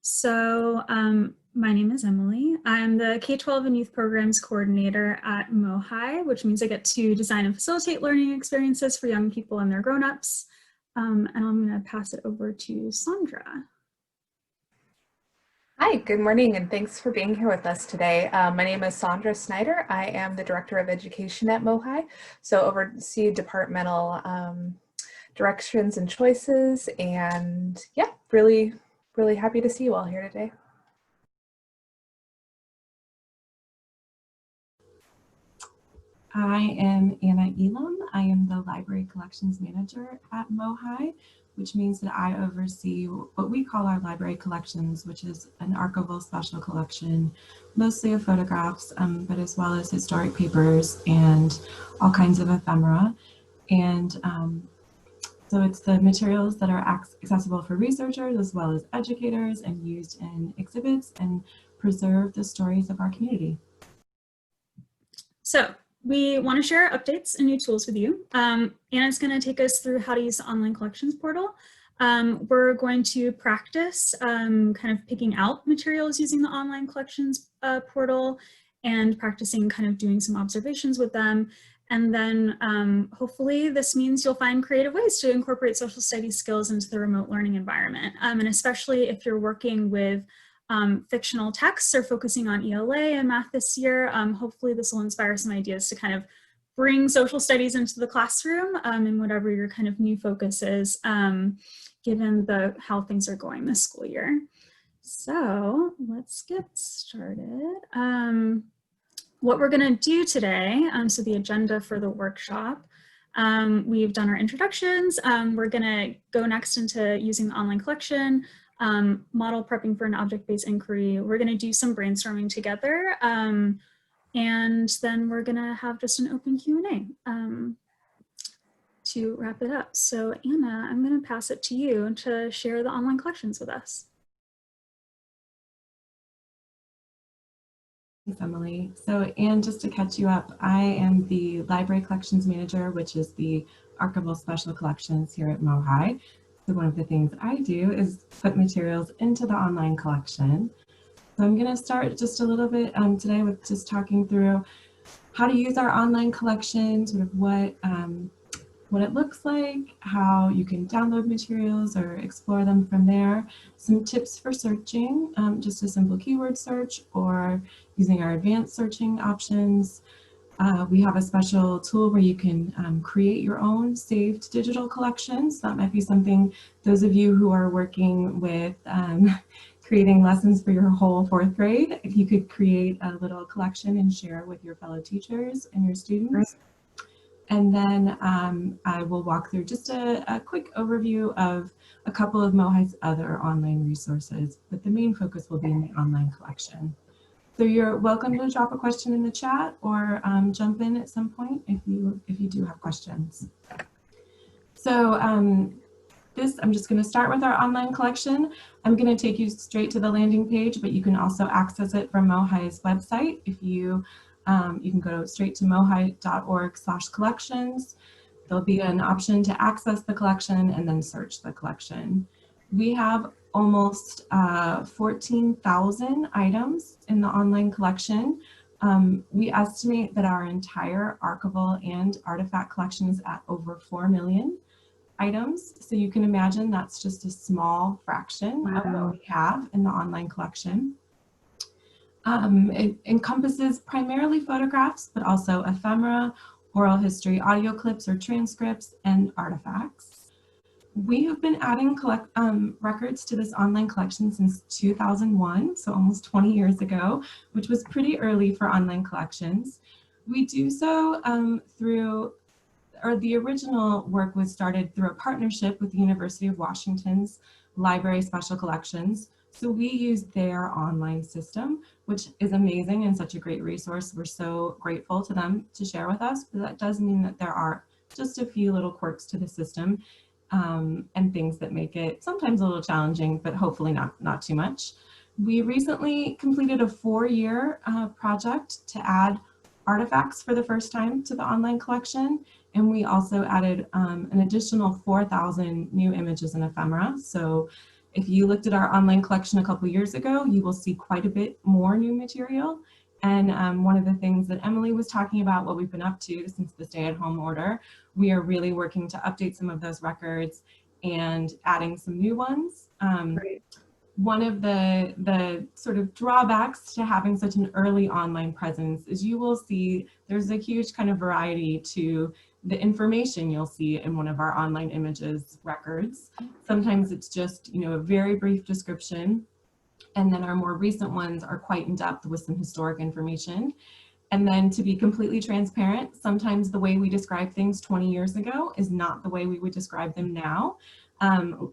My name is Emily. I'm the K-12 and Youth Programs Coordinator at MOHAI, which means I get to design and facilitate learning experiences for young people and their grown-ups. And I'm going to pass it over to Sandra. Hi, good morning, and thanks for being here with us today. My name is Sandra Snyder. I am the Director of Education at MOHAI, so oversee departmental directions and choices, and yeah, really happy to see you all here today. I am Anna Elam. I am the Library Collections Manager at MOHAI, which means that I oversee what we call our library collections, which is an archival special collection, mostly of photographs, but as well as historic papers and all kinds of ephemera. And so it's the materials that are accessible for researchers as well as educators and used in exhibits and preserve the stories of our community. So we want to share updates and new tools with you. Anna's going to take us through how to use the online collections portal. We're going to practice kind of picking out materials using the online collections portal and practicing kind of doing some observations with them. And then hopefully this means you'll find creative ways to incorporate social studies skills into the remote learning environment. And especially if you're working with fictional texts or focusing on ELA and math this year, hopefully this will inspire some ideas to kind of bring social studies into the classroom and whatever your kind of new focus is, given how things are going this school year. So let's get started. What we're going to do today, so the agenda for the workshop, we've done our introductions. We're going to go next into using the online collection, model prepping for an object-based inquiry. We're going to do some brainstorming together, and then we're going to have just an open Q&A to wrap it up. So Anna, I'm going to pass it to you to share the online collections with us. Thanks, Emily. So, and just to catch you up, I am the Library Collections Manager, which is the archival special collections here at MOHAI. So one of the things I do is put materials into the online collection. So I'm going to start just a little bit today with just talking through how to use our online collection, sort of what it looks like, how you can download materials or explore them from there, some tips for searching, just a simple keyword search or using our advanced searching options. We have a special tool where you can create your own saved digital collections. That might be something, those of you who are working with creating lessons for your whole fourth grade, if you could create a little collection and share with your fellow teachers and your students. And then I will walk through just a quick overview of a couple of MOHAI's other online resources, but the main focus will be in the online collection. So you're welcome to drop a question in the chat or jump in at some point if you do have questions. So I'm just going to start with our online collection. I'm going to take you straight to the landing page, but you can also access it from MOHAI's website. If you can go straight to mohai.org/collections. There'll be an option to access the collection and then search the collection. We have almost 14,000 items in the online collection. We estimate that our entire archival and artifact collection is at over 4 million items. So you can imagine that's just a small fraction of what we have in the online collection. It encompasses primarily photographs, but also ephemera, oral history, audio clips or transcripts, and artifacts. We have been adding records to this online collection since 2001, so almost 20 years ago, which was pretty early for online collections. We do so the original work was started through a partnership with the University of Washington's Library Special Collections. So we use their online system, which is amazing and such a great resource. We're so grateful to them to share with us, but that does mean that there are just a few little quirks to the system and things that make it sometimes a little challenging, but hopefully not too much. We recently completed a 4-year project to add artifacts for the first time to the online collection, and we also added an additional 4,000 new images and ephemera. So If you looked at our online collection a couple years ago, you will see quite a bit more new material. And one of the things that Emily was talking about, what we've been up to since the stay-at-home order, we are really working to update some of those records and adding some new ones. Great. One of the sort of drawbacks to having such an early online presence is you will see there's a huge kind of variety to the information you'll see in one of our online images records. Sometimes it's just, you know, a very brief description, and then our more recent ones are quite in depth with some historic information. And then, to be completely transparent, sometimes the way we describe things 20 years ago is not the way we would describe them now.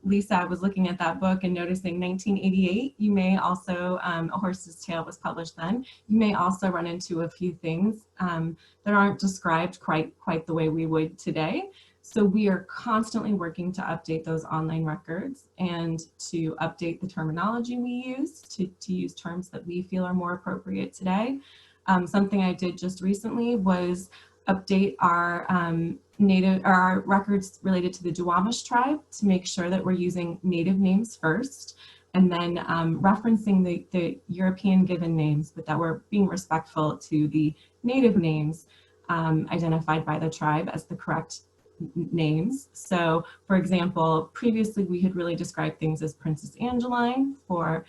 Lisa, I was looking at that book and noticing 1988, you may also, A Horse's Tale was published then, you may also run into a few things that aren't described quite the way we would today. So we are constantly working to update those online records and to update the terminology we use, to use terms that we feel are more appropriate today. Something I did just recently was update our our records related to the Duwamish tribe to make sure that we're using native names first, and then referencing the European given names, but that we're being respectful to the native names identified by the tribe as the correct names. So, for example, previously we had really described things as Princess Angeline for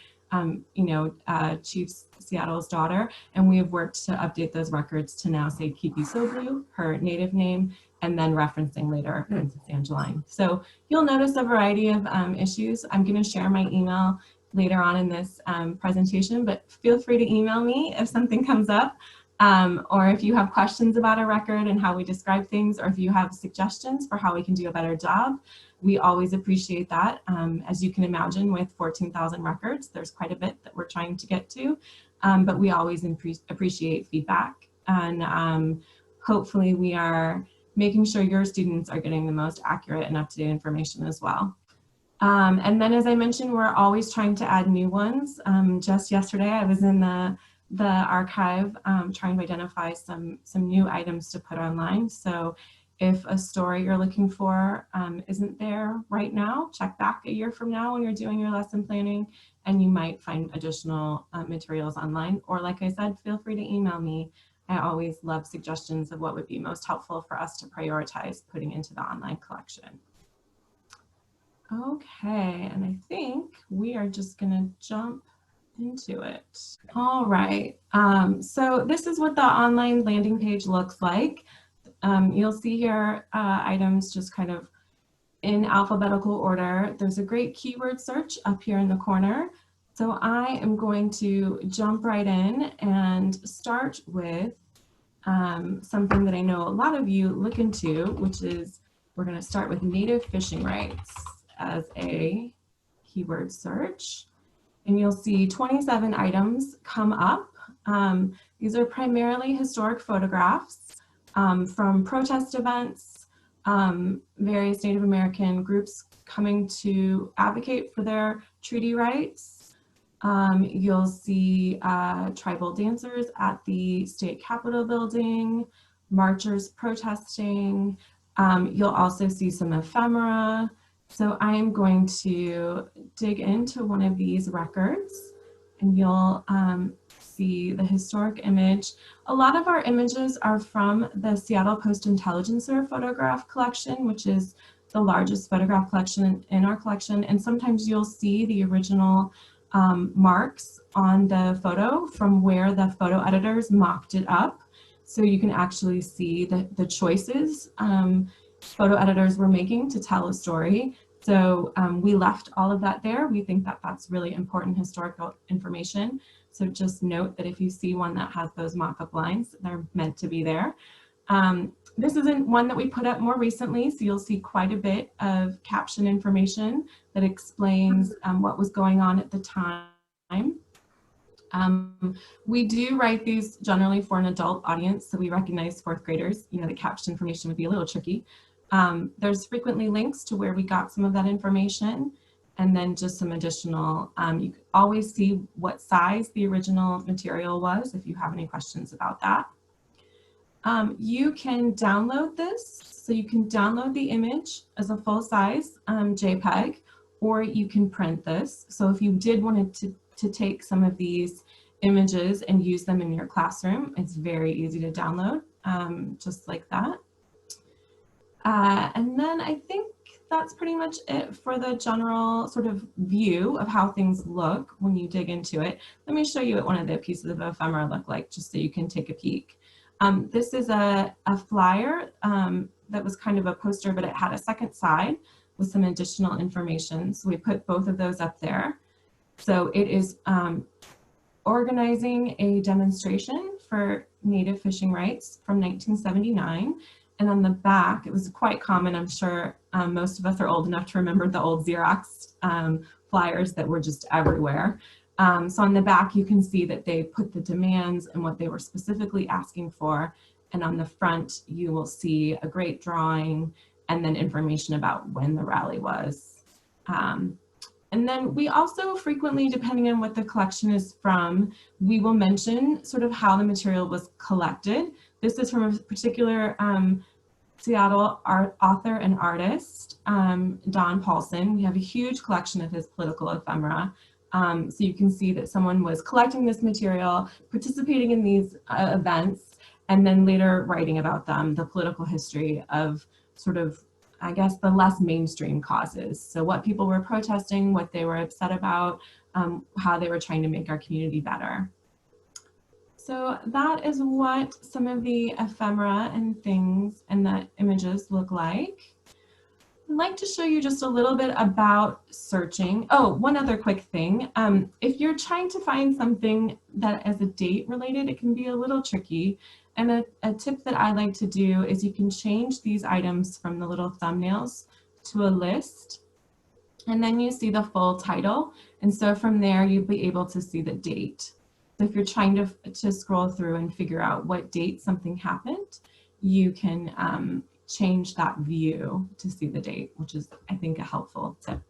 Chief Seattle's daughter, and we have worked to update those records to now say Kiki Soblu, her native name, and then referencing later Princess Angeline. So you'll notice a variety of issues. I'm going to share my email later on in this presentation, but feel free to email me if something comes up, or if you have questions about a record and how we describe things, or if you have suggestions for how we can do a better job. We always appreciate that. As you can imagine, with 14,000 records, there's quite a bit that we're trying to get to, but we always appreciate feedback. And hopefully we are making sure your students are getting the most accurate and up-to-date information as well. And then, as I mentioned, we're always trying to add new ones. Just yesterday, I was in the archive trying to identify some new items to put online. So if a story you're looking for isn't there right now, check back a year from now when you're doing your lesson planning, and you might find additional materials online. Or like I said, feel free to email me. I always love suggestions of what would be most helpful for us to prioritize putting into the online collection. Okay, and I think we are just gonna jump into it. All right, so this is what the online landing page looks like. You'll see here items just kind of in alphabetical order. There's a great keyword search up here in the corner. So I am going to jump right in and start with something that I know a lot of you look into, which is we're going to start with native fishing rights as a keyword search. And you'll see 27 items come up. These are primarily historic photographs from protest events, various Native American groups coming to advocate for their treaty rights. You'll see tribal dancers at the state capitol building, marchers protesting. You'll also see some ephemera. So I am going to dig into one of these records, and you'll see the historic image. A lot of our images are from the Seattle Post-Intelligencer photograph collection, which is the largest photograph collection in our collection. And sometimes you'll see the original marks on the photo from where the photo editors mocked it up. So you can actually see the choices photo editors were making to tell a story. So we left all of that there. We think that that's really important historical information. So just note that if you see one that has those mock-up lines, they're meant to be there. This isn't one that we put up more recently, so you'll see quite a bit of caption information that explains what was going on at the time. We do write these generally for an adult audience, so we recognize fourth graders, the caption information would be a little tricky. There's frequently links to where we got some of that information, and then just some additional, you can always see what size the original material was if you have any questions about that. You can download this, so you can download the image as a full-size JPEG, or you can print this. So if you did want to take some of these images and use them in your classroom, it's very easy to download, just like that. And then I think that's pretty much it for the general sort of view of how things look when you dig into it. Let me show you what one of the pieces of ephemera look like, just so you can take a peek. This is a flyer that was kind of a poster, but it had a second side with some additional information. So we put both of those up there. So it is organizing a demonstration for Native fishing rights from 1979. And on the back, it was quite common, I'm sure most of us are old enough to remember the old Xerox flyers that were just everywhere. So on the back, you can see that they put the demands and what they were specifically asking for. And on the front, you will see a great drawing and then information about when the rally was. And then we also frequently, depending on what the collection is from, we will mention sort of how the material was collected. This is from a particular Seattle author and artist, Don Paulson. We have a huge collection of his political ephemera. So you can see that someone was collecting this material, participating in these events, and then later writing about them, the political history of sort of, I guess, the less mainstream causes. So what people were protesting, what they were upset about, how they were trying to make our community better. So that is what some of the ephemera and things and the images look like. I'd like to show you just a little bit about searching. Oh, one other quick thing. If you're trying to find something that is a date related, it can be a little tricky. And a tip that I like to do is you can change these items from the little thumbnails to a list. And then you see the full title. And so from there, you'll be able to see the date. So if you're trying to scroll through and figure out what date something happened, you can change that view to see the date, which is, I think, a helpful tip.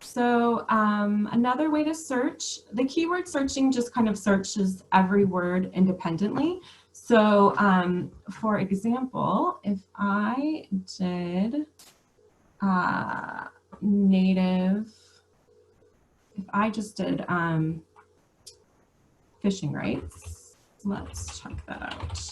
So another way to search, the keyword searching just kind of searches every word independently. So for example, if I did Native, if I just did fishing rights, let's check that out.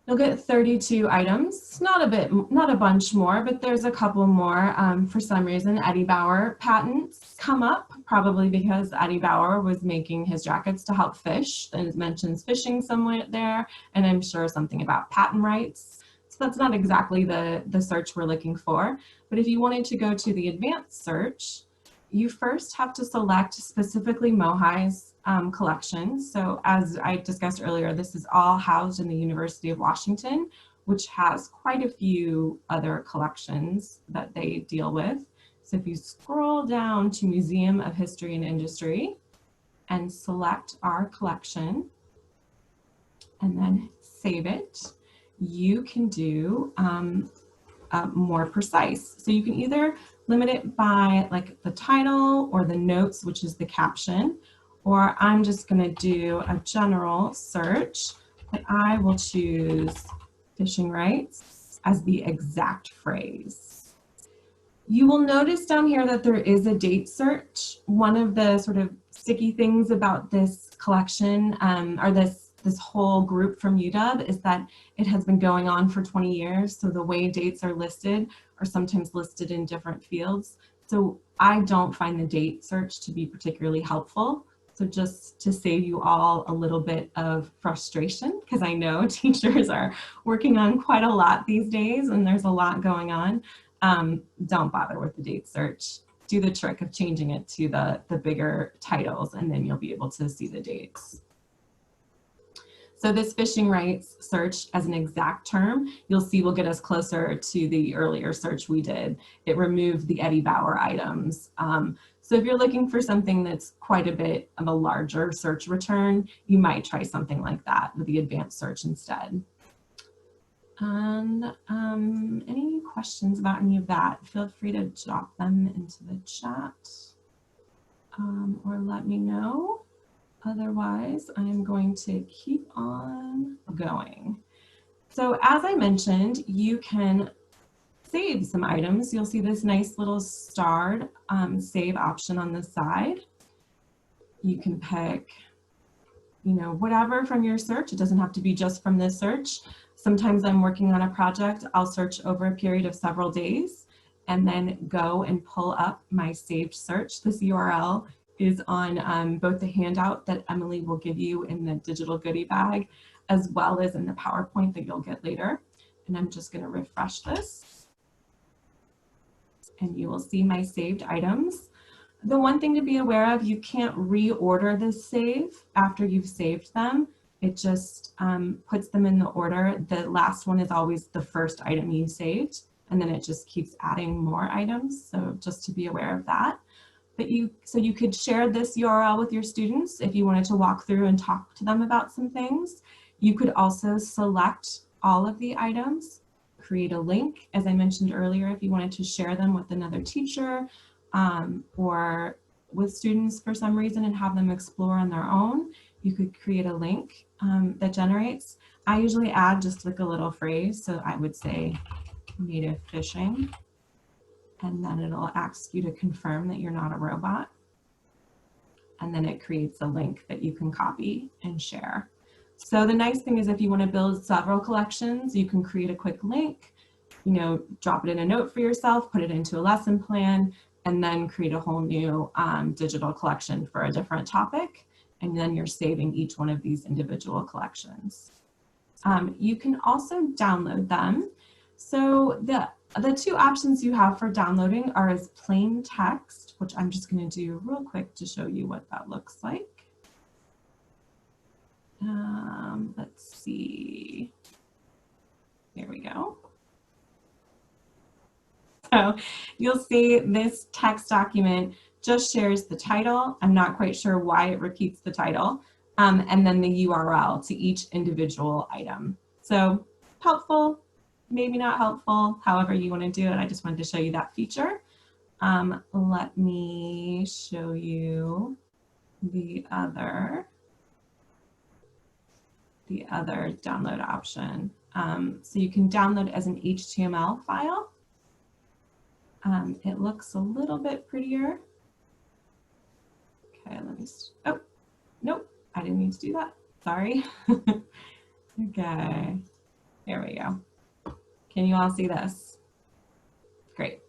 You'll get 32 items, not a bunch more, but there's a couple more. For some reason, Eddie Bauer patents come up, probably because Eddie Bauer was making his jackets to help fish, and it mentions fishing somewhere there, and I'm sure something about patent rights. So that's not exactly the search we're looking for. But if you wanted to go to the advanced search, you first have to select specifically MOHAI's collection. So as I discussed earlier, this is all housed in the University of Washington, which has quite a few other collections that they deal with. So if you scroll down to Museum of History and Industry and select our collection and then save it, you can do more precise. So you can either limit it by like the title or the notes, which is the caption, or I'm just going to do a general search, but I will choose fishing rights as the exact phrase. You will notice down here that there is a date search. One of the sort of sticky things about this collection or this whole group from UW is that it has been going on for 20 years. So the way dates are listed are sometimes listed in different fields. So I don't find the date search to be particularly helpful. So just to save you all a little bit of frustration, because I know teachers are working on quite a lot these days and there's a lot going on, don't bother with the date search. Do the trick of changing it to the bigger titles, and then you'll be able to see the dates. So this fishing rights search as an exact term, you'll see will get us closer to the earlier search we did. It removed the Eddie Bauer items. So if you're looking for something that's quite a bit of a larger search return, you might try something like that with the advanced search instead. And any questions about any of that, feel free to drop them into the chat or let me know. Otherwise, I'm going to keep on going. So as I mentioned, you can save some items, you'll see this nice little starred save option on the side. You can pick, you know, whatever from your search. It doesn't have to be just from this search. Sometimes I'm working on a project, I'll search over a period of several days and then go and pull up my saved search. This URL is on both the handout that Emily will give you in the digital goodie bag, as well as in the PowerPoint that you'll get later. And I'm just going to refresh this. And you will see my saved items. The one thing to be aware of, you can't reorder this save after you've saved them. It just puts them in the order. The last one is always the first item you saved, and then it just keeps adding more items. So just to be aware of that. But you could share this URL with your students if you wanted to walk through and talk to them about some things. You could also select all of the items, create a link, as I mentioned earlier, if you wanted to share them with another teacher or with students for some reason and have them explore on their own. You could create a link that generates. I usually add just like a little phrase. So I would say native fishing, and then it'll ask you to confirm that you're not a robot. And then it creates a link that you can copy and share. So the nice thing is if you want to build several collections, you can create a quick link, you know, drop it in a note for yourself, put it into a lesson plan, and then create a whole new digital collection for a different topic. And then you're saving each one of these individual collections. You can also download them. So the two options you have for downloading are as plain text, which I'm just going to do real quick to show you what that looks like. Let's see. Here we go. So you'll see this text document just shares the title. I'm not quite sure why it repeats the title, and then the URL to each individual item. So helpful, maybe not helpful, however you want to do it. I just wanted to show you that feature. Let me show you the other download option. So you can download as an HTML file. It looks a little bit prettier. Okay, let me, oh, nope, I didn't mean to do that, sorry. Okay, there we go. Can you all see this? Great.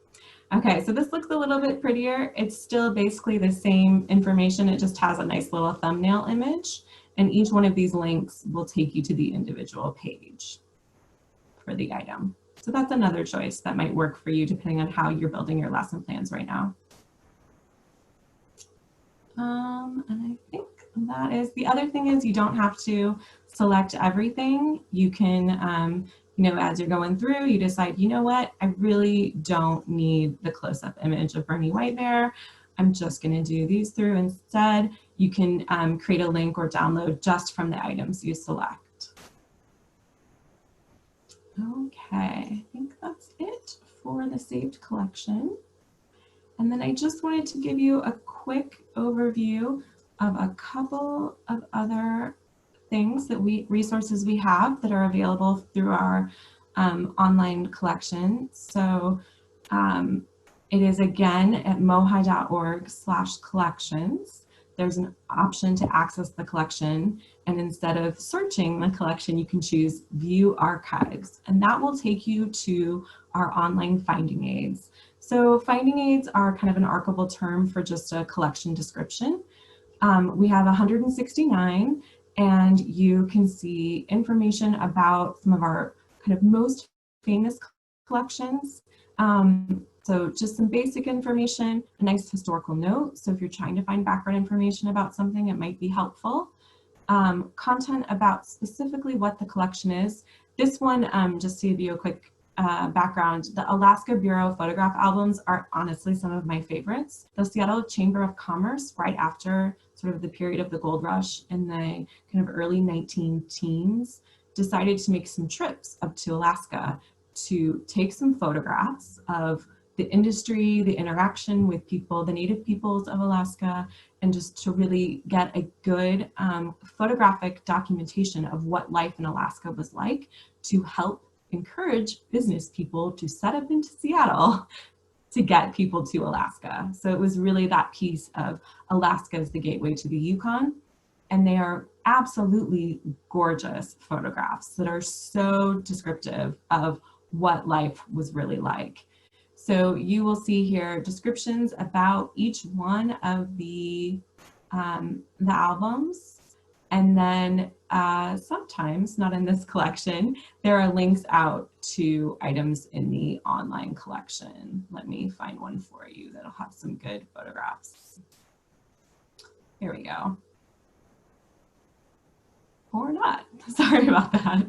Okay, so this looks a little bit prettier. It's still basically the same information, it just has a nice little thumbnail image, and each one of these links will take you to the individual page for the item. So that's another choice that might work for you depending on how you're building your lesson plans right now. And I think that is, the other thing is you don't have to select everything. You can, you know, as you're going through, you decide, you know what, I really don't need the close-up image of Bernie White Bear. I'm just going to do these through instead. You can create a link or download just from the items you select. Okay, I think that's it for the saved collection. And then I just wanted to give you a quick overview of a couple of other things that resources we have that are available through our online collection. So it is again at mohai.org/collections. There's an option to access the collection, and instead of searching the collection, you can choose View Archives, and that will take you to our online finding aids. So finding aids are kind of an archival term for just a collection description. We have 169, and you can see information about some of our kind of most famous collections. So just some basic information, a nice historical note. So if you're trying to find background information about something, it might be helpful. Content about specifically what the collection is. This one, just to give you a quick background, the Alaska Bureau photograph albums are honestly some of my favorites. The Seattle Chamber of Commerce, right after sort of the period of the gold rush in the kind of early 19-teens, decided to make some trips up to Alaska to take some photographs of the industry, the interaction with people, the native peoples of Alaska, and just to really get a good photographic documentation of what life in Alaska was like to help encourage business people to set up into Seattle to get people to Alaska. So it was really that piece of Alaska as the gateway to the Yukon. And they are absolutely gorgeous photographs that are so descriptive of what life was really like. So you will see here descriptions about each one of the albums. And then sometimes, not in this collection, there are links out to items in the online collection. Let me find one for you that'll have some good photographs. Here we go. Or not, sorry about that.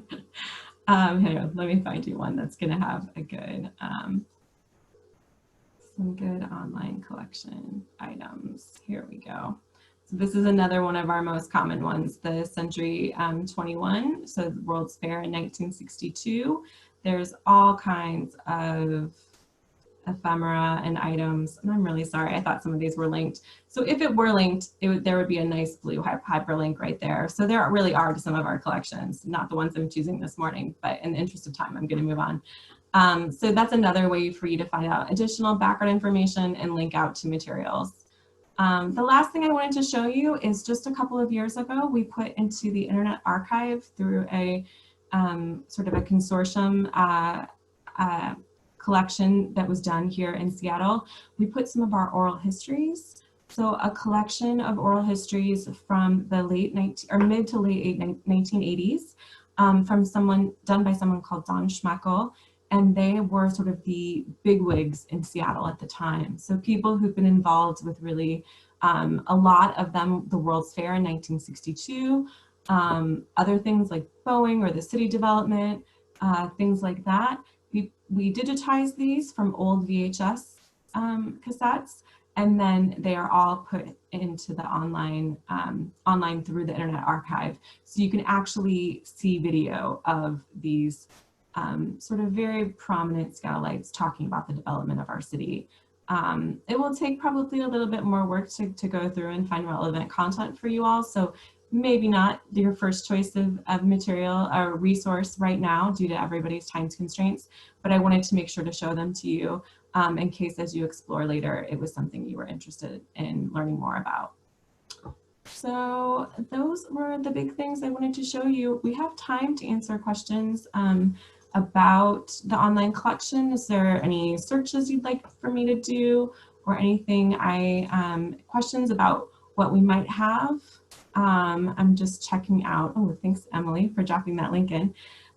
Here, let me find you one that's gonna have a good, some good online collection items. Here we go. So this is another one of our most common ones, the Century 21, so the World's Fair in 1962. There's all kinds of ephemera and items, and I'm really sorry, I thought some of these were linked. So if it were linked, there would be a nice blue hyperlink right there. So there really are to some of our collections, not the ones I'm choosing this morning, but in the interest of time, I'm gonna move on. So that's another way for you to find out additional background information and link out to materials. The last thing I wanted to show you is just a couple of years ago, we put into the Internet Archive through a sort of a consortium collection that was done here in Seattle. We put some of our oral histories. So a collection of oral histories from the mid to late 1980s done by someone called Don Schmeckel. And they were sort of the bigwigs in Seattle at the time. So people who've been involved with really a lot of them, the World's Fair in 1962, other things like Boeing or the city development, things like that. We digitized these from old VHS cassettes, and then they are all put into the online through the Internet Archive. So you can actually see video of these sort of very prominent satellites talking about the development of our city. It will take probably a little bit more work to go through and find relevant content for you all. So maybe not your first choice of material or resource right now due to everybody's time constraints, but I wanted to make sure to show them to you in case as you explore later, it was something you were interested in learning more about. So those were the big things I wanted to show you. We have time to answer questions about the online collection. Is there any searches you'd like for me to do or anything questions about what we might have? I'm just checking out. Oh, thanks, Emily, for dropping that link in.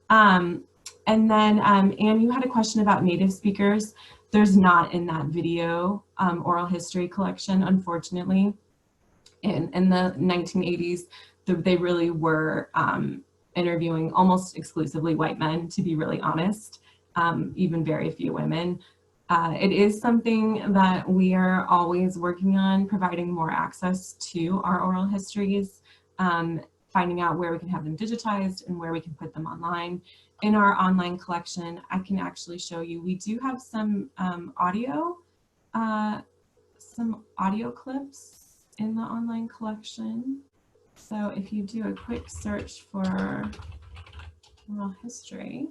And then, Anne, you had a question about native speakers. There's not in that video oral history collection, unfortunately. In the 1980s, they really were interviewing almost exclusively white men, to be really honest, even very few women. It is something that we are always working on, providing more access to our oral histories, finding out where we can have them digitized and where we can put them online. In our online collection, I can actually show you, we do have some audio clips in the online collection. So if you do a quick search for oral history,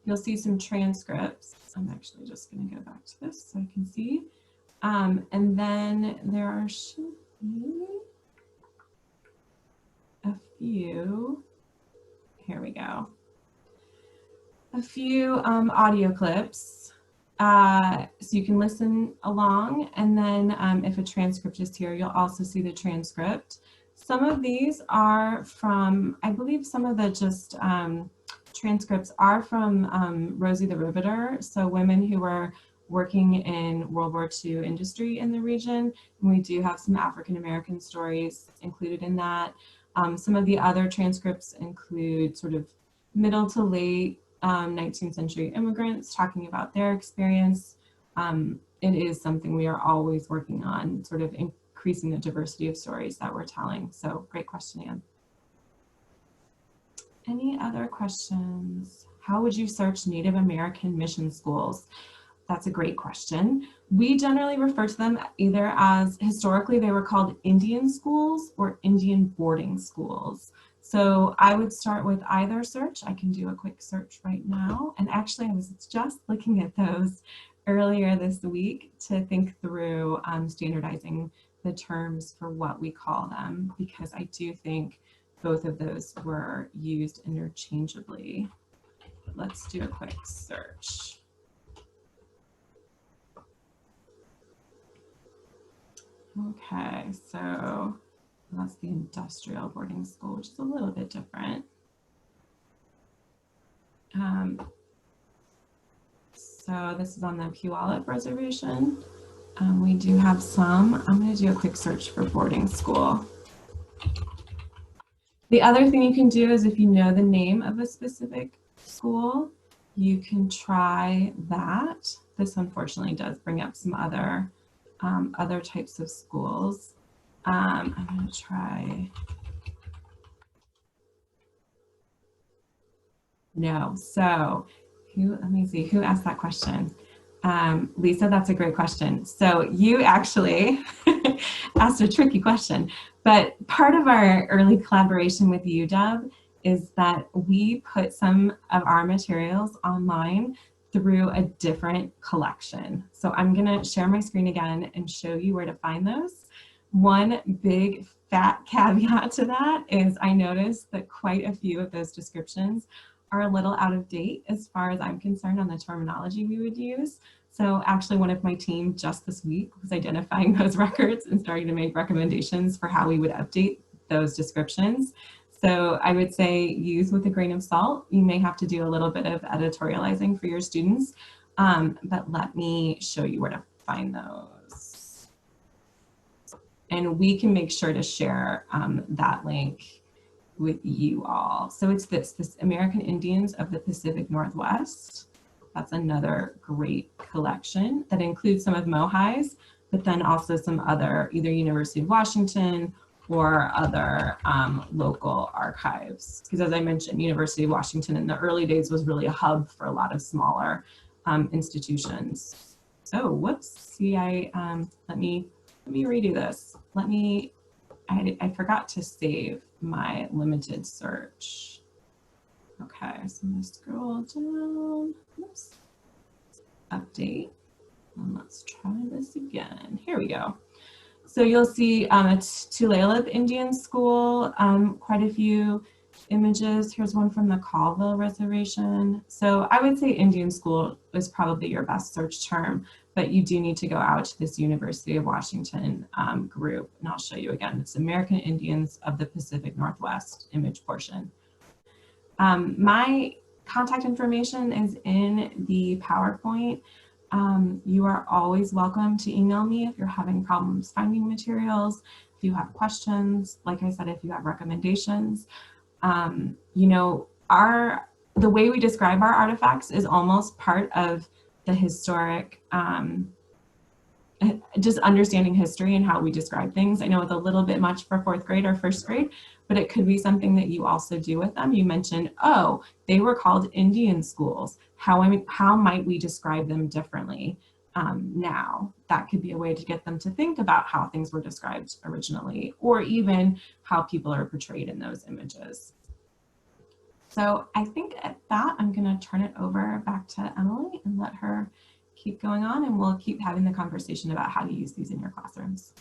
you'll see some transcripts. I'm actually just going to go back to this so I can see. And then there should be a few, here we go, a few audio clips. So you can listen along, and then if a transcript is here, you'll also see the transcript. Some of these are from, I believe some of the just transcripts are from Rosie the Riveter, so women who were working in World War II industry in the region. And we do have some African-American stories included in that. Some of the other transcripts include sort of middle to late 19th century immigrants talking about their experience. It is something we are always working on, sort of increasing the diversity of stories that we're telling. So great question, Anne. Any other questions? How would you search Native American mission schools? That's a great question. We generally refer to them either as, historically they were called Indian schools or Indian boarding schools. So I would start with either search. I can do a quick search right now. And actually, I was just looking at those earlier this week to think through standardizing the terms for what we call them, because I do think both of those were used interchangeably. Let's do a quick search. Okay, so that's the industrial boarding school, which is a little bit different. So this is on the Puyallup Reservation. We do have some. I'm going to do a quick search for boarding school. The other thing you can do is if you know the name of a specific school, you can try that. This unfortunately does bring up some other types of schools. I'm going to try. No. So let me see, who asked that question? Lisa, that's a great question. So you actually asked a tricky question, but part of our early collaboration with UW is that we put some of our materials online through a different collection. So I'm gonna share my screen again and show you where to find those. One big fat caveat to that is I noticed that quite a few of those descriptions are a little out of date as far as I'm concerned on the terminology we would use. So actually one of my team just this week was identifying those records and starting to make recommendations for how we would update those descriptions. So I would say use with a grain of salt. You may have to do a little bit of editorializing for your students, but let me show you where to find those. And we can make sure to share that link with you all. So it's this American Indians of the Pacific Northwest. That's another great collection that includes some of MOHAI's, but then also some other, either University of Washington or other local archives. Because as I mentioned, University of Washington in the early days was really a hub for a lot of smaller institutions. Oh, whoops, see, let me redo this. I forgot to save my limited search. Okay, so I'm gonna scroll down, oops, update, and let's try this again. Here we go. So you'll see it's Tulalip Indian School, quite a few images. Here's one from the Colville Reservation. So I would say Indian School is probably your best search term, but you do need to go out to this University of Washington group, and I'll show you again. It's American Indians of the Pacific Northwest image portion. My contact information is in the PowerPoint. You are always welcome to email me if you're having problems finding materials, if you have questions, like I said, if you have recommendations. You know, the way we describe our artifacts is almost part of the historic, just understanding history and how we describe things. I know it's a little bit much for 4th grade or 1st grade, but it could be something that you also do with them. You mentioned, oh, they were called Indian schools. How might we describe them differently now? That could be a way to get them to think about how things were described originally, or even how people are portrayed in those images. So I think at that, I'm gonna turn it over back to Emily and let her keep going on, and we'll keep having the conversation about how to use these in your classrooms.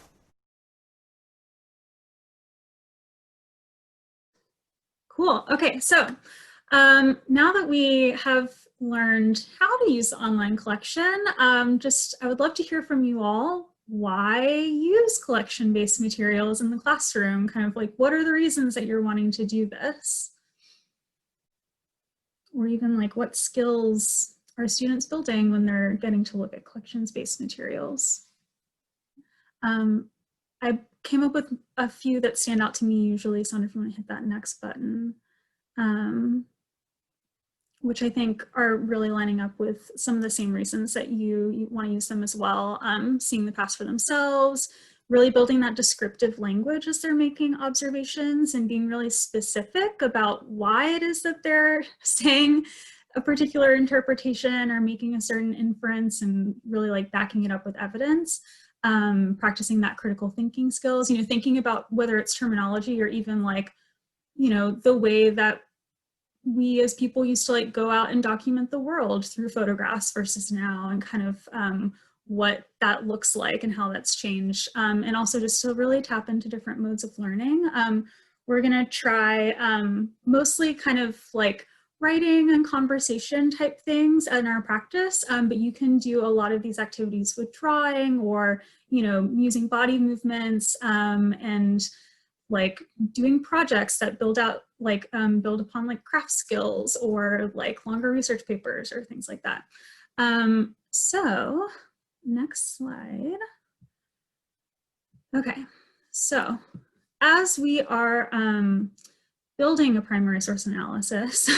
Cool. Okay, so now that we have learned how to use the online collection, I would love to hear from you all. Why use collection-based materials in the classroom? Kind of like, what are the reasons that you're wanting to do this? Or even like, what skills are students building when they're getting to look at collections-based materials? I came up with a few that stand out to me usually, so if you want to hit that next button, which I think are really lining up with some of the same reasons that you want to use them as well. Seeing the past for themselves, really building that descriptive language as they're making observations and being really specific about why it is that they're saying a particular interpretation or making a certain inference, and really like backing it up with evidence. Practicing that critical thinking skills, you know, thinking about whether it's terminology or even like you know, the way that we as people used to like go out and document the world through photographs versus now, and kind of what that looks like and how that's changed. And also just to really tap into different modes of learning. We're gonna try mostly kind of like writing and conversation type things in our practice, but you can do a lot of these activities with drawing, or, you know, using body movements, and like doing projects that build out like build upon like craft skills, or like longer research papers or things like that. So next slide. Okay, so as we are building a primary source analysis,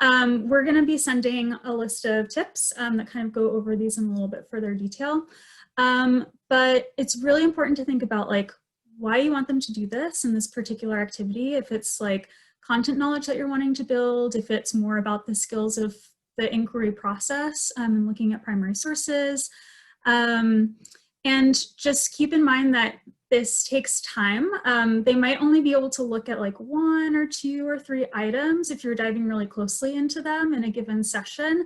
we're going to be sending a list of tips that kind of go over these in a little bit further detail. But it's really important to think about like why you want them to do this in this particular activity. If it's like content knowledge that you're wanting to build, if it's more about the skills of the inquiry process and looking at primary sources. And just keep in mind that this takes time. They might only be able to look at like 1 or 2 or 3 items if you're diving really closely into them in a given session.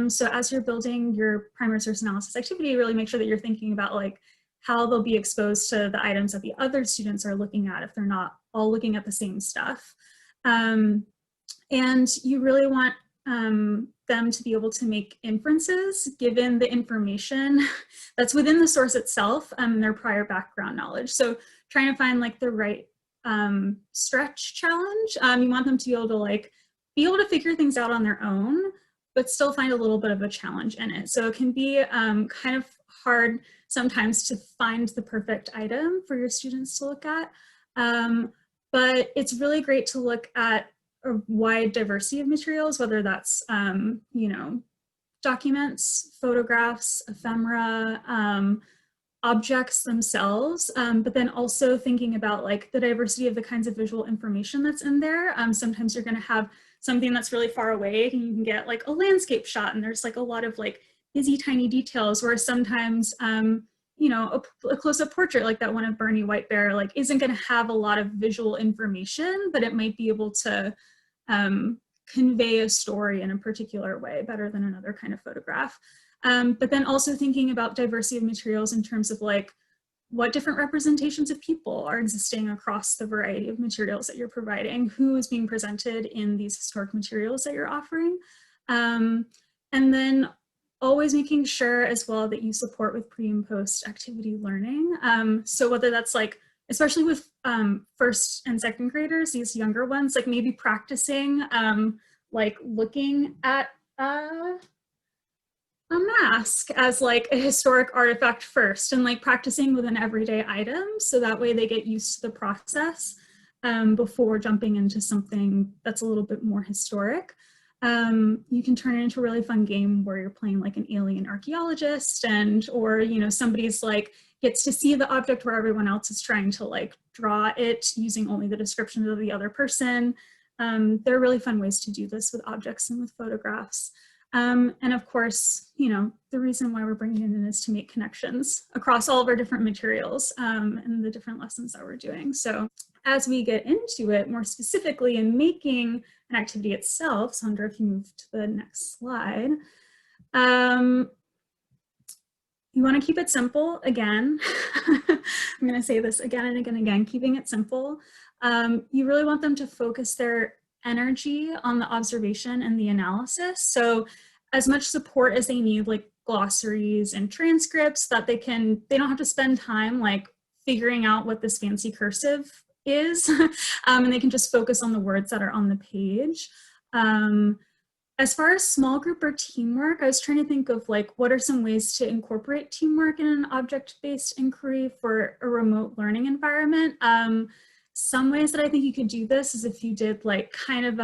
So as you're building your primary source analysis activity, really make sure that you're thinking about like how they'll be exposed to the items that the other students are looking at if they're not all looking at the same stuff. And you really want them to be able to make inferences given the information that's within the source itself and their prior background knowledge. So trying to find like the right stretch challenge. You want them to be able to figure things out on their own, but still find a little bit of a challenge in it. So it can be kind of hard sometimes to find the perfect item for your students to look at. But it's really great to look at a wide diversity of materials, whether that's, you know, documents, photographs, ephemera, objects themselves, but then also thinking about like the diversity of the kinds of visual information that's in there. Sometimes you're gonna have something that's really far away and you can get like a landscape shot and there's like a lot of like busy tiny details, where sometimes you know, a close-up portrait like that one of Bernie Whitebear like isn't going to have a lot of visual information, but it might be able to convey a story in a particular way better than another kind of photograph. But then also thinking about diversity of materials in terms of like what different representations of people are existing across the variety of materials that you're providing, who is being presented in these historic materials that you're offering. And then always making sure as well that you support with pre and post activity learning. So whether that's like, especially with first and second graders, these younger ones, like maybe practicing like looking at a mask as like a historic artifact first, and like practicing with an everyday item, so that way they get used to the process before jumping into something that's a little bit more historic. You can turn it into a really fun game where you're playing like an alien archaeologist, or you know, somebody's like gets to see the object where everyone else is trying to like draw it using only the descriptions of the other person. There are really fun ways to do this with objects and with photographs. And of course, you know, the reason why we're bringing it in is to make connections across all of our different materials and the different lessons that we're doing. So as we get into it more specifically in making an activity itself, Sandra, if you move to the next slide, you want to keep it simple again. I'm going to say this again and again and again, keeping it simple. You really want them to focus their energy on the observation and the analysis. So as much support as they need, like glossaries and transcripts, that they don't have to spend time like figuring out what this fancy cursive is, and they can just focus on the words that are on the page. As far as small group or teamwork, I was trying to think of like, what are some ways to incorporate teamwork in an object-based inquiry for a remote learning environment? Some ways that I think you could do this is if you did like kind of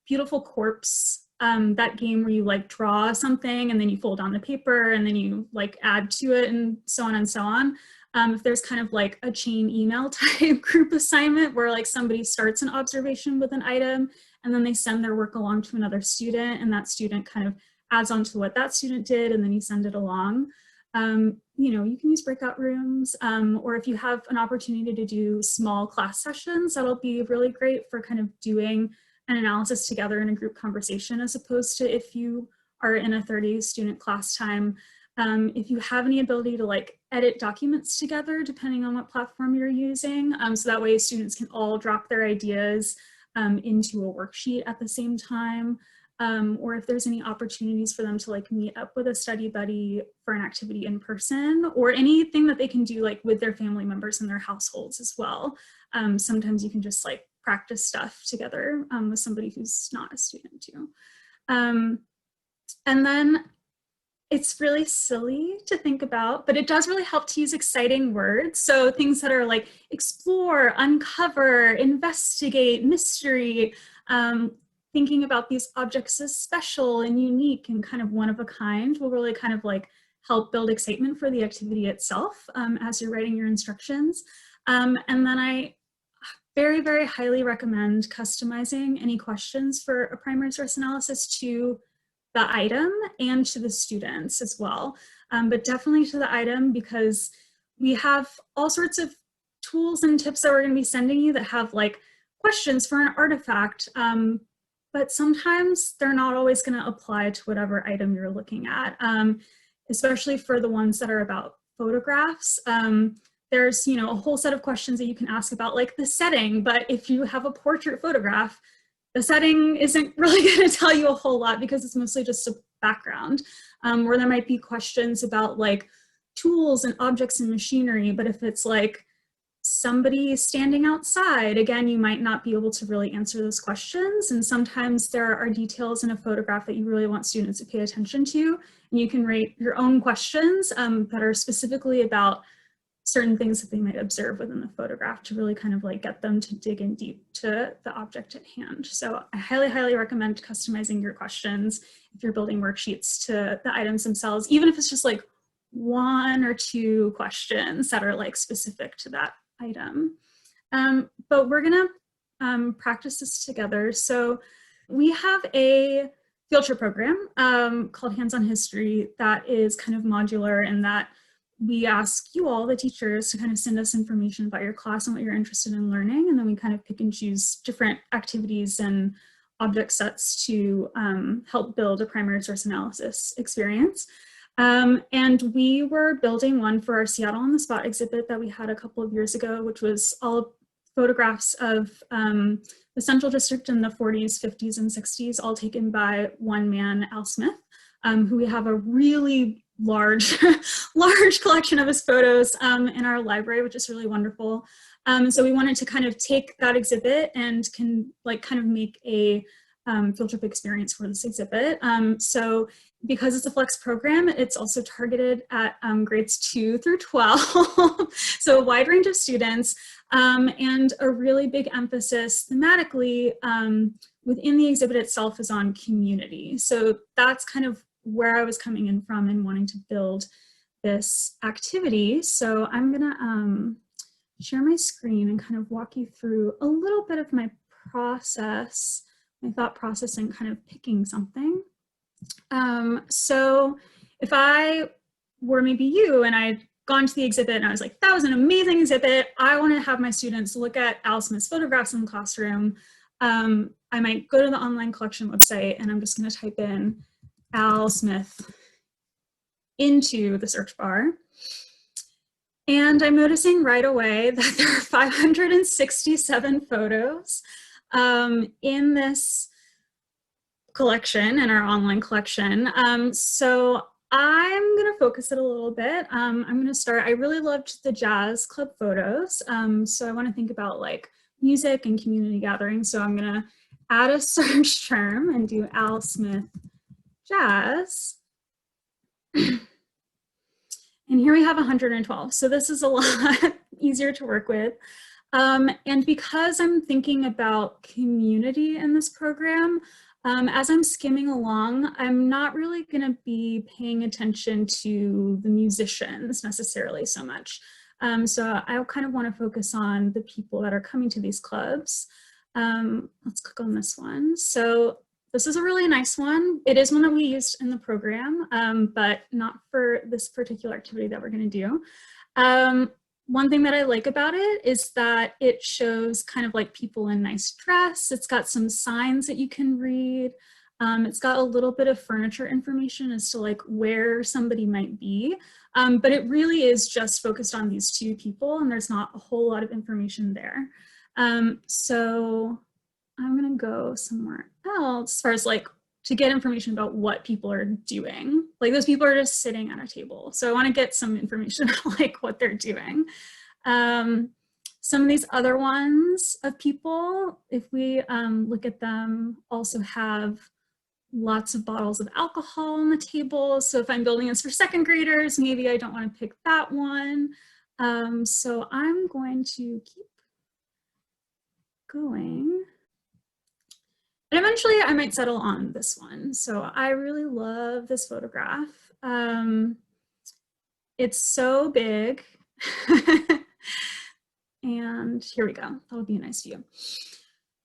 Beautiful Corpse, that game where you like draw something and then you fold down the paper and then you like add to it and so on and so on. If there's kind of like a chain email type group assignment where like somebody starts an observation with an item and then they send their work along to another student, and that student kind of adds on to what that student did, and then you send it along. You know, you can use breakout rooms, or if you have an opportunity to do small class sessions, that'll be really great for kind of doing an analysis together in a group conversation, as opposed to if you are in a 30 student class time. If you have any ability to like edit documents together, depending on what platform you're using, so that way students can all drop their ideas into a worksheet at the same time, or if there's any opportunities for them to like meet up with a study buddy for an activity in person, or anything that they can do like with their family members in their households as well. Sometimes you can just like practice stuff together with somebody who's not a student too. And then it's really silly to think about, but it does really help to use exciting words. So things that are like explore, uncover, investigate, mystery, thinking about these objects as special and unique and kind of one of a kind will really kind of like help build excitement for the activity itself as you're writing your instructions. And then I very, very highly recommend customizing any questions for a primary source analysis to the item and to the students as well, but definitely to the item, because we have all sorts of tools and tips that we're going to be sending you that have like questions for an artifact, but sometimes they're not always going to apply to whatever item you're looking at, especially for the ones that are about photographs. There's, you know, a whole set of questions that you can ask about like the setting, but if you have a portrait photograph, the setting isn't really going to tell you a whole lot because it's mostly just a background, where there might be questions about like tools and objects and machinery, but if it's like somebody standing outside, again, you might not be able to really answer those questions. And sometimes there are details in a photograph that you really want students to pay attention to, and you can write your own questions that are specifically about certain things that they might observe within the photograph to really kind of like get them to dig in deep to the object at hand. So I highly, highly recommend customizing your questions if you're building worksheets to the items themselves, even if it's just like 1 or 2 questions that are like specific to that item. But we're gonna practice this together. So we have a field trip program called Hands-on History that is kind of modular in that we ask you all, the teachers, to kind of send us information about your class and what you're interested in learning, and then we kind of pick and choose different activities and object sets to help build a primary source analysis experience. And we were building one for our Seattle on the Spot exhibit that we had a couple of years ago, which was all photographs of the Central District in the 40s, 50s, and 60s, all taken by one man, Al Smith, who we have a really large collection of his photos in our library, which is really wonderful. So we wanted to kind of take that exhibit and can like kind of make a field trip experience for this exhibit. So because it's a flex program, it's also targeted at grades 2 through 12. So a wide range of students, and a really big emphasis thematically within the exhibit itself is on community. So that's kind of where I was coming in from and wanting to build this activity. So I'm gonna share my screen and kind of walk you through a little bit of my process, my thought process, and kind of picking something. So if I were maybe you and I'd gone to the exhibit and I was like, that was an amazing exhibit, I want to have my students look at Al Smith's photographs in the classroom, I might go to the online collection website and I'm just going to type in Al Smith into the search bar. And I'm noticing right away that there are 567 photos in this collection, in our online collection. So I'm going to focus it a little bit. I'm going to start, I really loved the jazz club photos. So I want to think about like music and community gatherings. So I'm going to add a search term and do Al Smith jazz. And here we have 112. So this is a lot easier to work with. And because I'm thinking about community in this program, as I'm skimming along, I'm not really going to be paying attention to the musicians necessarily so much. So I kind of want to focus on the people that are coming to these clubs. Let's click on this one. So this is a really nice one. It is one that we used in the program, but not for this particular activity that we're going to do. One thing that I like about it is that it shows kind of like people in nice dress. It's got some signs that you can read. It's got a little bit of furniture information as to like where somebody might be. But it really is just focused on these two people, and there's not a whole lot of information there. So I'm gonna go somewhere else as far as like to get information about what people are doing. Like those people are just sitting at a table. So I wanna get some information about like what they're doing. Some of these other ones of people, if we look at them, also have lots of bottles of alcohol on the table. So if I'm building this for second graders, maybe I don't want to pick that one. So I'm going to keep going. And eventually I might settle on this one. So I really love this photograph. It's so big. And here we go. That'll be a nice view.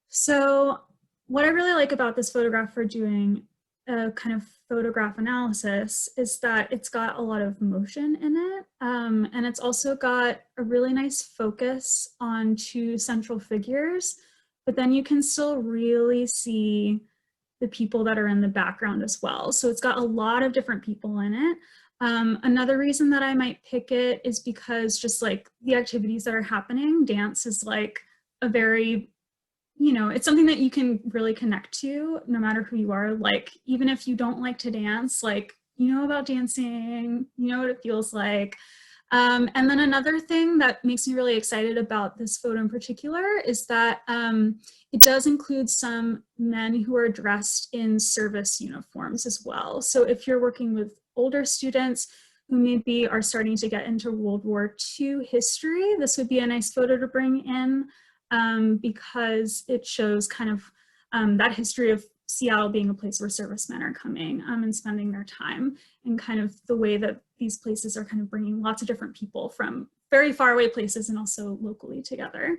So what I really like about this photograph for doing a kind of photograph analysis is that it's got a lot of motion in it. And it's also got a really nice focus on two central figures, but then you can still really see the people that are in the background as well. So it's got a lot of different people in it. Another reason that I might pick it is because just like the activities that are happening, dance is like a very, you know, it's something that you can really connect to no matter who you are. Like, even if you don't like to dance, like, you know about dancing, you know what it feels like. And then another thing that makes me really excited about this photo in particular is that it does include some men who are dressed in service uniforms as well. So if you're working with older students who maybe are starting to get into World War II history, this would be a nice photo to bring in because it shows kind of that history of Seattle being a place where servicemen are coming and spending their time, and kind of the way that these places are kind of bringing lots of different people from very far away places and also locally together.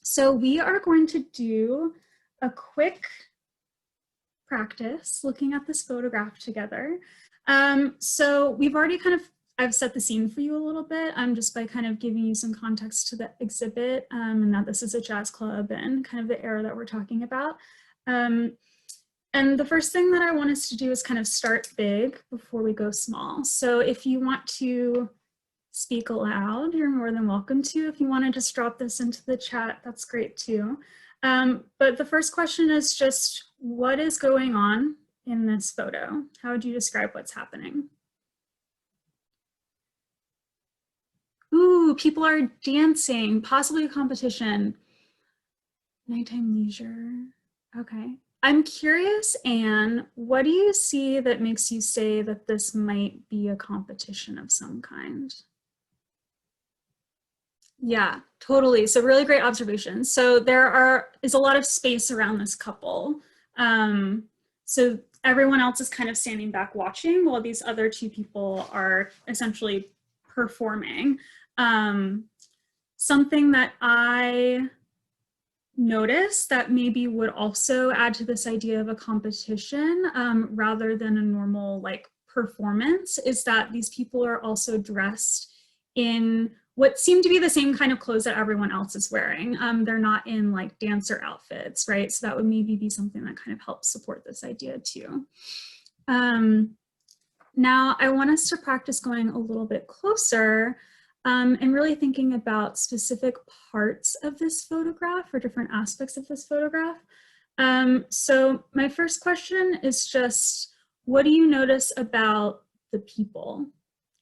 So we are going to do a quick practice looking at this photograph together. So we've already kind of, I've set the scene for you a little bit just by kind of giving you some context to the exhibit and that this is a jazz club and kind of the era that we're talking about. And the first thing that I want us to do is kind of start big before we go small. So if you want to speak aloud, you're more than welcome to. If you want to just drop this into the chat, that's great too. But the first question is just, what is going on in this photo? How would you describe what's happening? Ooh, people are dancing, possibly a competition. Nighttime leisure. Okay. I'm curious, Anne, what do you see that makes you say that this might be a competition of some kind? Yeah, totally. So really great observation. So there is a lot of space around this couple. So everyone else is kind of standing back watching while these other two people are essentially performing. Something that I noticed that maybe would also add to this idea of a competition rather than a normal like performance is that these people are also dressed in what seem to be the same kind of clothes that everyone else is wearing. They're not in like dancer outfits, right? So that would maybe be something that kind of helps support this idea too. Now I want us to practice going a little bit closer and really thinking about specific parts of this photograph or different aspects of this photograph. So my first question is just, what do you notice about the people?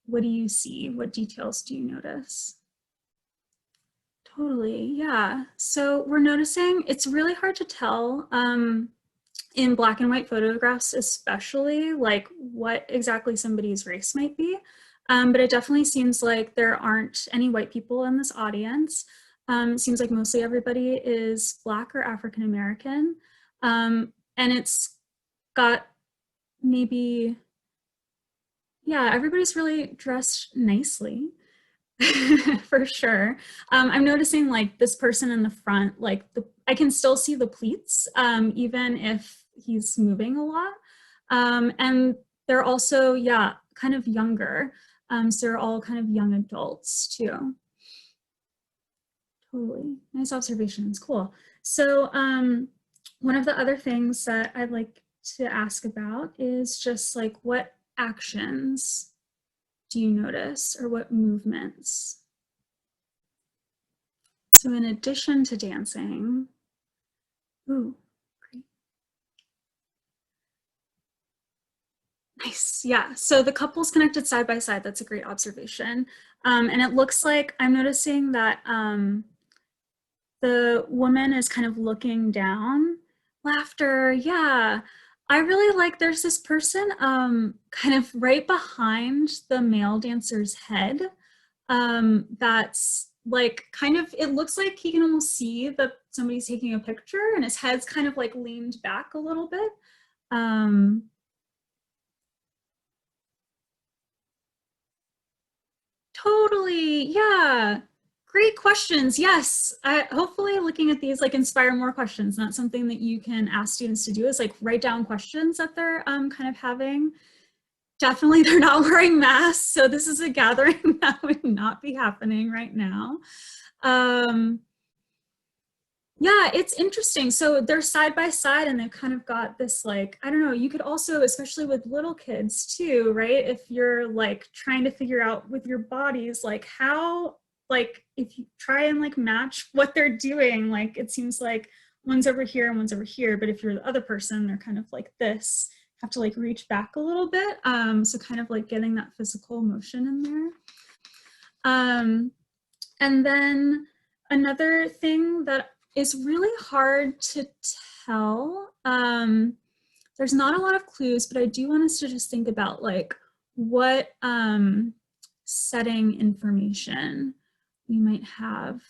What do you see? What details do you notice? Totally, yeah. So we're noticing it's really hard to tell in black and white photographs, especially like what exactly somebody's race might be. But it definitely seems like there aren't any white people in this audience. Seems like mostly everybody is Black or African American. And it's got maybe, yeah, everybody's really dressed nicely. For sure. I'm noticing like this person in the front, like I can still see the pleats, even if he's moving a lot. And they're also, yeah, kind of younger. So they're all kind of young adults too. Totally. Nice observations. Cool. So one of the other things that I'd like to ask about is just like what actions do you notice or what movements? So in addition to dancing, ooh, great. Nice, yeah. So the couple's connected side by side. That's a great observation. And it looks like I'm noticing that the woman is kind of looking down. Laughter, yeah. I really like, there's this person kind of right behind the male dancer's head that's like kind of, it looks like he can almost see that somebody's taking a picture and his head's kind of like leaned back a little bit. Totally, yeah. Great questions. Yes, hopefully looking at these like inspire more questions. Not something that you can ask students to do is like write down questions that they're kind of having. Definitely they're not wearing masks, so this is a gathering that would not be happening right now. Yeah, it's interesting. So they're side by side and they've kind of got this like, I don't know, you could also, especially with little kids too, right? If you're like trying to figure out with your bodies, like how, like if you try and like match what they're doing, like it seems like one's over here and one's over here, but if you're the other person, they're kind of like this, have to like reach back a little bit. So kind of like getting that physical motion in there. And then another thing that is really hard to tell, there's not a lot of clues, but I do want us to just think about like what setting information we might have